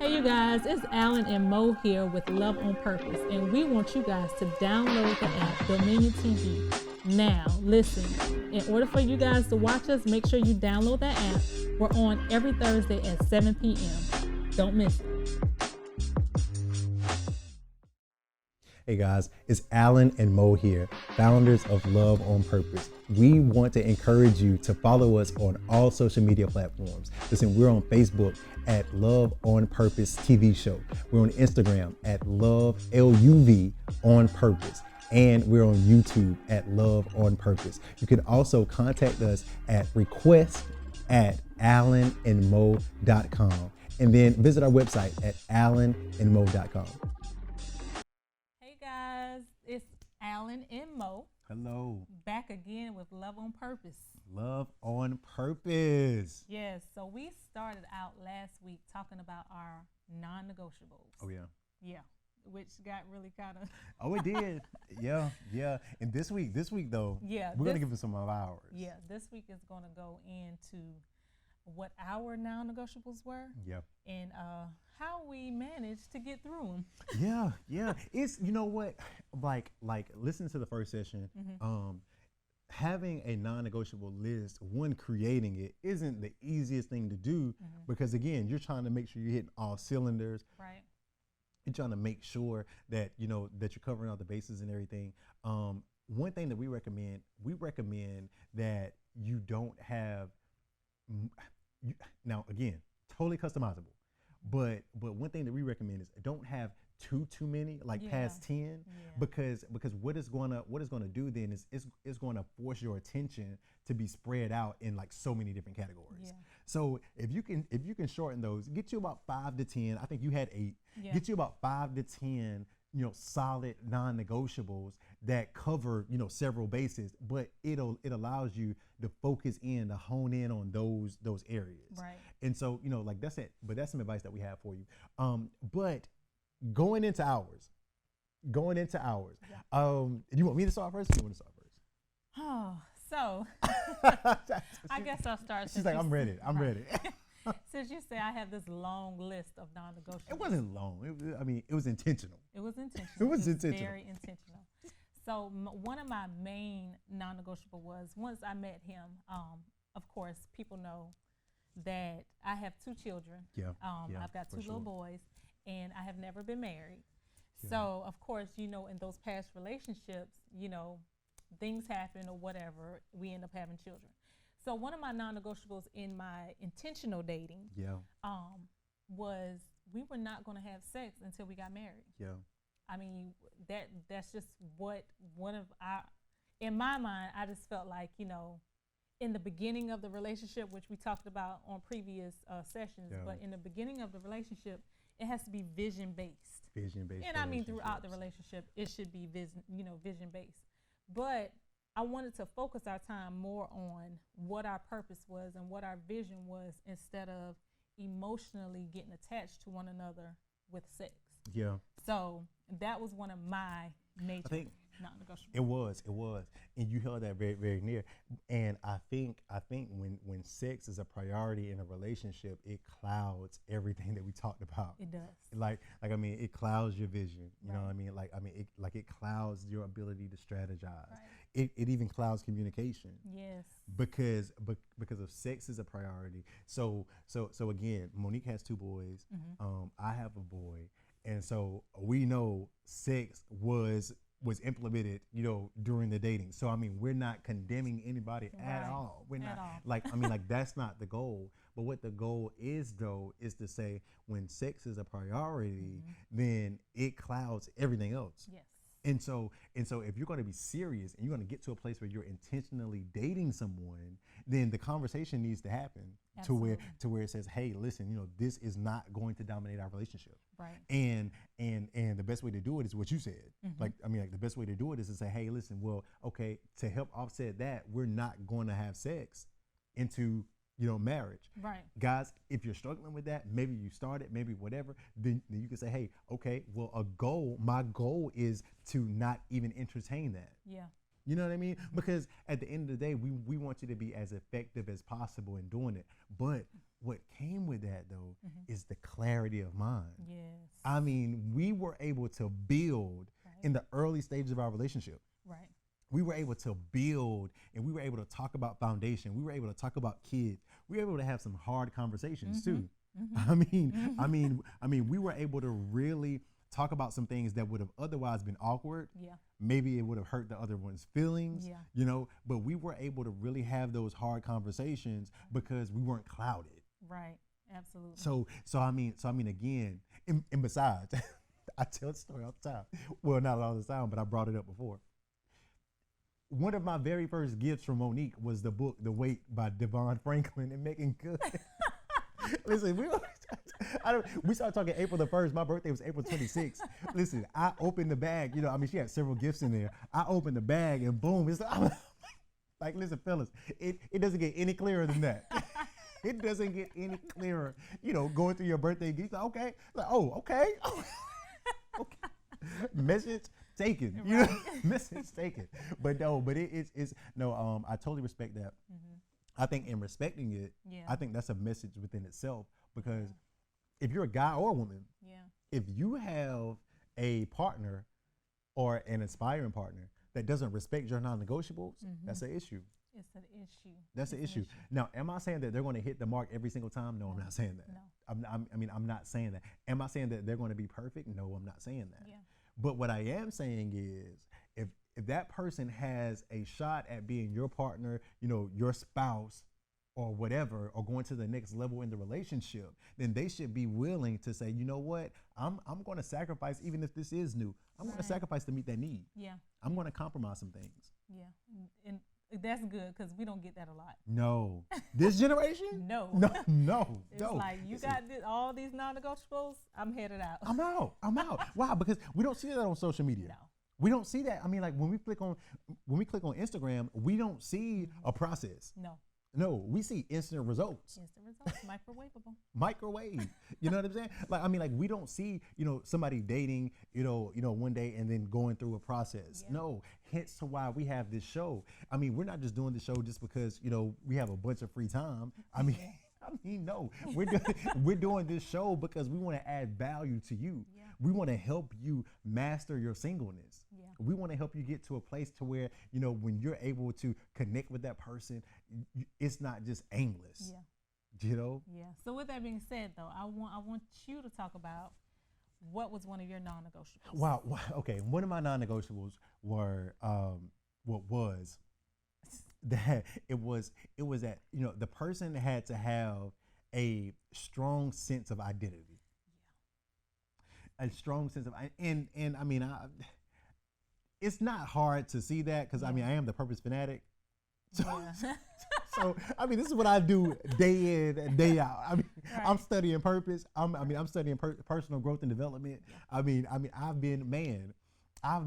Hey you guys, it's Alan and Mo here with Love on Purpose, and we want you guys to download the app Dominion TV. Now, listen, in order for you guys to watch us, make sure you download that app. We're on every Thursday at 7 p.m. Don't miss it. Hey guys, it's Alan and Mo here, founders of Love on Purpose. We want to encourage you to follow us on all social media platforms. Listen, we're on Facebook at Love on Purpose TV show. We're on Instagram at Love LUV on Purpose. And we're on YouTube at Love on Purpose. You can also contact us at request@alanandmo.com. And then visit our website at alanandmo.com. Hey guys, it's Alan and Mo. Hello. Back again with Love on Purpose. Love on Purpose. Yes, so we started out last week talking about our non-negotiables. Oh yeah. Yeah, which got really kind of... Oh, it did. Yeah. And this week though, we're gonna give it some of ours. Yeah, this week is gonna go into what our non-negotiables were. Yeah. And how we managed to get through them. Yeah. It's, you know what, like listen to the first session. Having a non-negotiable list, creating it isn't the easiest thing to do, because again, you're trying to make sure you're hitting all cylinders. Right. You're trying to make sure that that you're covering all the bases and everything. One thing that we recommend that you don't have. Now again, totally customizable, but one thing that we recommend is don't have too many, like past 10, because what it's gonna do then is it's gonna force your attention to be spread out in like so many different categories. Yeah. So if you can shorten those, get you about 5 to 10. I think you had 8. Yeah. Get you about 5 to 10, solid non-negotiables that cover several bases, but it allows you to focus in, to hone in on those areas. Right. And so like that's it. But that's some advice that we have for you. But going into ours. Yeah. Do you want me to start first? Or do you want to start first? Oh, so I guess I'll start. She's like, I'm ready. Since you say I have this long list of non-negotiables. It wasn't long. It was intentional. It was intentional. It was intentional. Very intentional. So one of my main non-negotiable was, once I met him, of course, people know that I have 2 children. Yeah. I've got 2 little boys, and I have never been married. Yeah. So, of course, in those past relationships, things happen or whatever, we end up having children. So one of my non-negotiables in my intentional dating was we were not going to have sex until we got married. Yeah. I mean, that's just what in my mind, I just felt like, in the beginning of the relationship, which we talked about on previous sessions, but in the beginning of the relationship, it has to be vision-based. Vision-based. And I mean, throughout the relationship, it should be vision-based. But I wanted to focus our time more on what our purpose was and what our vision was, instead of emotionally getting attached to one another with sex. Yeah. So that was one of my major non-negotiables. It was, and you held that very, very near. And I think when sex is a priority in a relationship, it clouds everything that we talked about. It does. It clouds your vision. You know what I mean? It clouds your ability to strategize. Right. It even clouds communication. Yes. Because of sex is a priority. So again, Monique has 2 boys. I have a boy, and so we know sex was implemented, during the dating. So I mean, we're not condemning anybody at all. We're not that's not the goal. But what the goal is, though, is to say when sex is a priority, then it clouds everything else. Yes. And so if you're going to be serious and you're going to get to a place where you're intentionally dating someone, then the conversation needs to happen. Absolutely. to where it says, hey, listen, this is not going to dominate our relationship. Right. And the best way to do it is what you said. The best way to do it is to say, hey, listen, well, okay, to help offset that, we're not going to have sex into marriage. Right. Guys, if you're struggling with that, maybe you started, maybe whatever, then you can say, hey, okay, well, my goal is to not even entertain that. Yeah. You know what I mean? Because at the end of the day, we want you to be as effective as possible in doing it. But what came with that though is the clarity of mind. Yes. I mean, we were able to build in the early stages of our relationship. Right. We were able to build, and we were able to talk about foundation. We were able to talk about kids. We were able to have some hard conversations too. I mean, we were able to really talk about some things that would have otherwise been awkward. Yeah. Maybe it would have hurt the other one's feelings, Yeah. you know, but we were able to really have those hard conversations because we weren't clouded. Right. Absolutely. So I mean, again, and besides, I tell the story all the time. Well, not all the time, but I brought it up before. One of my very first gifts from Monique was the book, The Wait by Devon Franklin and Megan Good. Listen, we started talking April the 1st. My birthday was April 26th. Listen, I opened the bag. You know, I mean, she had several gifts in there. I opened the bag and boom, it's like, listen, fellas, it doesn't get any clearer than that. It doesn't get any clearer. You know, going through your birthday gift, like, okay, like, oh, okay. Okay. Message taken. You know, message taken. But no, but it's no. I totally respect that. I think in respecting it, I think that's a message within itself, because if you're a guy or a woman, if you have a partner or an aspiring partner that doesn't respect your non-negotiables, that's an issue. It's an issue. That's an issue. Now, am I saying that they're going to hit the mark every single time? No, I'm not saying that. No. I'm not saying that. Am I saying that they're going to be perfect? No, I'm not saying that. Yeah. But what I am saying is, if that person has a shot at being your partner, you know, your spouse or whatever, or going to the next level in the relationship, then they should be willing to say, you know what, I'm going to sacrifice, even if this is new. I'm going to sacrifice to meet that need. Yeah. I'm going to compromise some things. Yeah. And that's good, because we don't get that a lot. No. This generation? No. It's no. like, you got all these non-negotiables, I'm headed out. I'm out. Why? Because we don't see that on social media. No. We don't see that. I mean, like when we click on Instagram, we don't see a process. No, we see instant results. Instant results, microwavable. Microwave. You know what I'm saying? Like, I mean, like we don't see, you know, somebody dating, you know, one day and then going through a process. Yeah. No, hence to why we have this show. I mean, we're not just doing the show just because, you know, we have a bunch of free time. I mean, no, we're doing this show because we want to add value to you. Yeah. We want to help you master your singleness. Yeah. We want to help you get to a place to where, you know, when you're able to connect with that person, it's not just aimless. Yeah. You know? Yeah. So with that being said, though, I want you to talk about what was one of your non-negotiables. Wow. Okay. One of my non-negotiables were that it was that, you know, the person had to have a strong sense of identity. Yeah. A strong sense of, and I mean, it's not hard to see that, because I mean, I am the purpose fanatic. So I mean, this is what I do day in and day out. I mean, I'm studying purpose. I'm studying personal growth and development. I mean, I've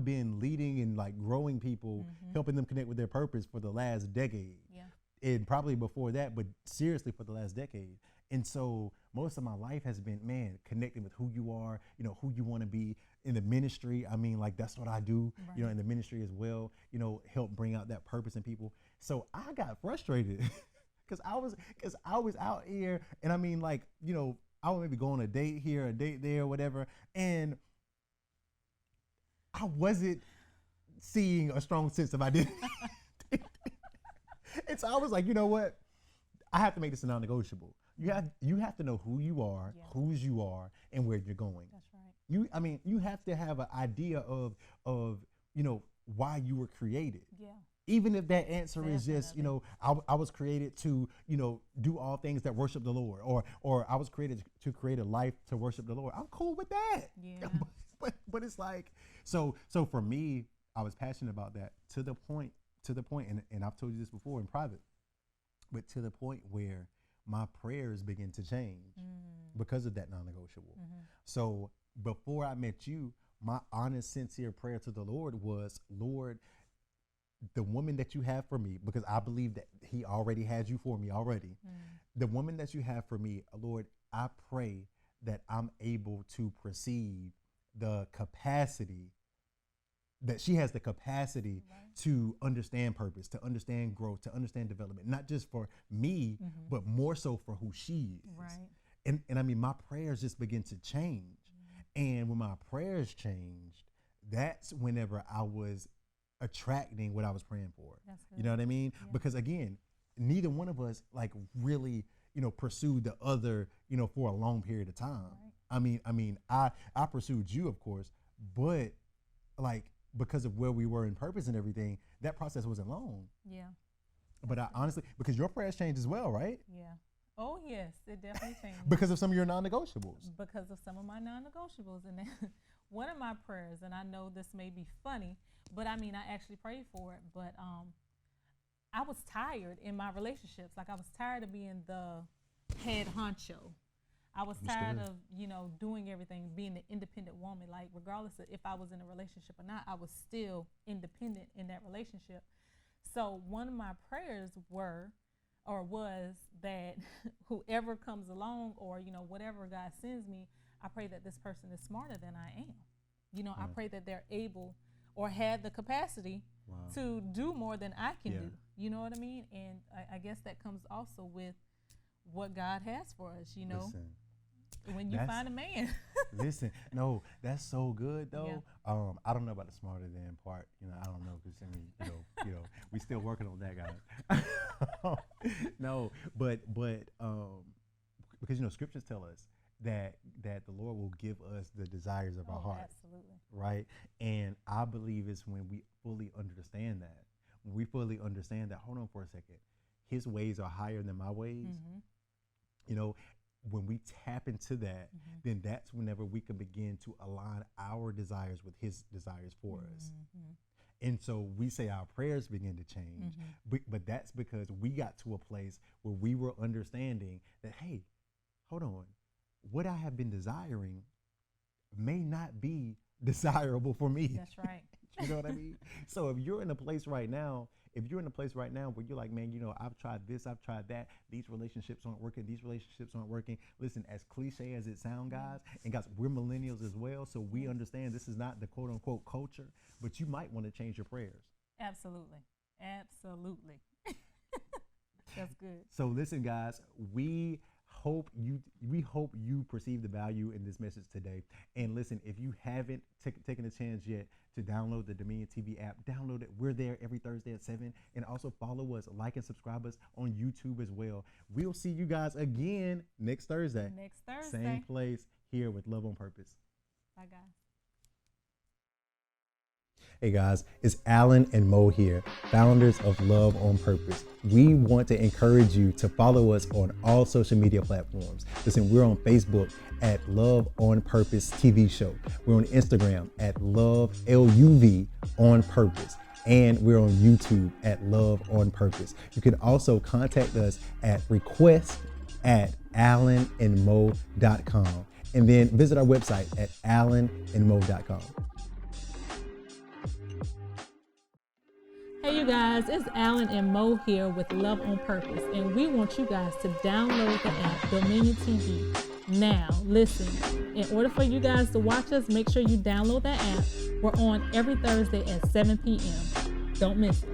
been leading and like growing people, helping them connect with their purpose for the last decade. Yeah. And probably before that, but seriously for the last decade. And so most of my life has been, man, connecting with who you are, you know, who you want to be in the ministry. I mean, like that's what I do, you know, in the ministry as well, you know, help bring out that purpose in people. So I got frustrated because I was out here, and I mean, like, you know, I would maybe go on a date here, a date there, whatever, and I wasn't seeing a strong sense of identity. And so I was like, you know what? I have to make this a non-negotiable. You have to know who you are, whose you are, and where you're going. That's right. You have to have an idea of you know, why you were created. Yeah. Even if that answer is just, you know, I was created to, you know, do all things that worship the Lord, or I was created to create a life to worship the Lord. I'm cool with that. Yeah. But it's like, so for me, I was passionate about that to the point, and I've told you this before in private, but to the point where my prayers begin to change because of that non-negotiable. So before I met you, my honest, sincere prayer to the Lord was, Lord, the woman that you have for me, because I believe that he already has you for me already. The woman that you have for me, Lord, I pray that I'm able to perceive the capacity that she has the capacity to understand purpose, to understand growth, to understand development, not just for me, but more so for who she is. Right. And I mean, my prayers just begin to change. And when my prayers changed, that's whenever I was attracting what I was praying for. That's good. You know what I mean? Yeah. Because again, neither one of us like really, pursued the other, for a long period of time. Right. I mean, I pursued you, of course, but like because of where we were in purpose and everything, that process wasn't long. Yeah. But I honestly, because your prayers changed as well, right? Yeah. Oh yes, it definitely changed. Because of some of your non-negotiables. Because of some of my non-negotiables, and then one of my prayers, and I know this may be funny, but I mean I actually prayed for it. But I was tired in my relationships. Like I was tired of being the head honcho. I was tired of, doing everything, being the independent woman. Like regardless of if I was in a relationship or not, I was still independent in that relationship. So one of my prayers was that whoever comes along or, whatever God sends me, I pray that this person is smarter than I am. I pray that they're able or have the capacity to do more than I can do. You know what I mean? And I guess that comes also with what God has for us, Listen, when you find a man. Listen, no, that's so good though. Yeah. I don't know about the smarter than part. I don't know because we still working on that, guys. No, but because scriptures tell us that the Lord will give us the desires of our heart. Absolutely. Right, and I believe it's when we fully understand that. When we fully understand that. Hold on for a second. His ways are higher than my ways. When we tap into that, then that's whenever we can begin to align our desires with his desires for us. And so we say our prayers begin to change, but that's because we got to a place where we were understanding that, hey, hold on, what I have been desiring may not be desirable for me. That's right. You know what I mean? So if you're in a place right now where you're like, man, I've tried this, I've tried that, these relationships aren't working, listen, as cliche as it sounds, guys, and guys, we're millennials as well, so we understand this is not the quote unquote culture, but you might want to change your prayers. Absolutely. That's good. So listen, guys, we hope you perceive the value in this message today. And listen, if you haven't taken a chance yet to download the Dominion TV app, download it. We're there every Thursday at 7. And also follow us, like and subscribe us on YouTube as well. We'll see you guys again next Thursday. Same place here with Love on Purpose. Bye, guys. Hey guys, it's Alan and Mo here, founders of Love on Purpose. We want to encourage you to follow us on all social media platforms. Listen, we're on Facebook at Love on Purpose TV Show. We're on Instagram at Love LUV on Purpose. And we're on YouTube at Love on Purpose. You can also contact us at request@alanandmo.com. And then visit our website at alanandmo.com. Hey you guys, it's Alan and Mo here with Love on Purpose, and we want you guys to download the app Dominion TV. Now, listen, in order for you guys to watch us, make sure you download that app. We're on every Thursday at 7 p.m. Don't miss it.